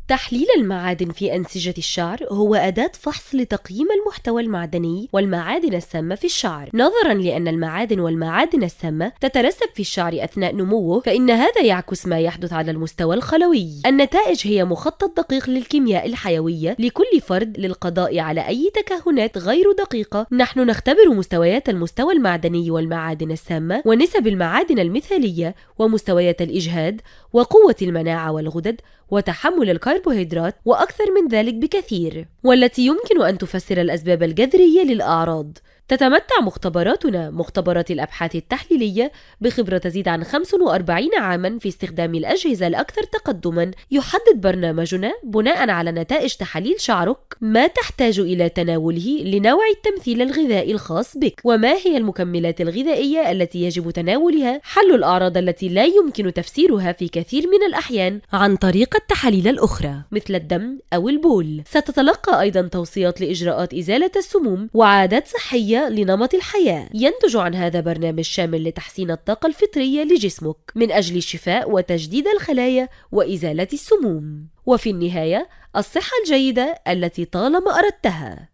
تحليل المعادن في أنسجة الشعر هو أداة فحص لتقييم المحتوى المعدني والمعادن السامة في الشعر. نظراً لأن المعادن والمعادن السامة تترسب في الشعر أثناء نموه، فإن هذا يعكس ما يحدث على المستوى الخلوي. النتائج هي مخطط دقيق للكيمياء الحيوية لكل فرد للقضاء على أي تكهنات غير دقيقة. نحن نختبر مستويات المستوى المعدني والمعادن السامة ونسب المعادن المثالية ومستويات الإجهاد وقوة المناعة والغدد وتحمل الكربوهيدرات وأكثر من ذلك بكثير، والتي يمكن أن تفسر الأسباب الجذرية للأعراض. تتمتع مختبرات الأبحاث التحليلية بخبرة تزيد عن 45 عاماً في استخدام الأجهزة الأكثر تقدماً. يحدد برنامجنا بناء على نتائج تحاليل شعرك ما تحتاج إلى تناوله لنوع التمثيل الغذائي الخاص بك، وما هي المكملات الغذائية التي يجب تناولها. حل الأعراض التي لا يمكن تفسيرها في كثير من الأحيان عن طريق التحاليل الأخرى مثل الدم أو البول. ستتلقى أيضاً توصيات لإجراءات إزالة السموم وعادات صحية لنمط الحياة. ينتج عن هذا برنامج شامل لتحسين الطاقة الفطرية لجسمك من أجل الشفاء وتجديد الخلايا وإزالة السموم، وفي النهاية الصحة الجيدة التي طالما أردتها.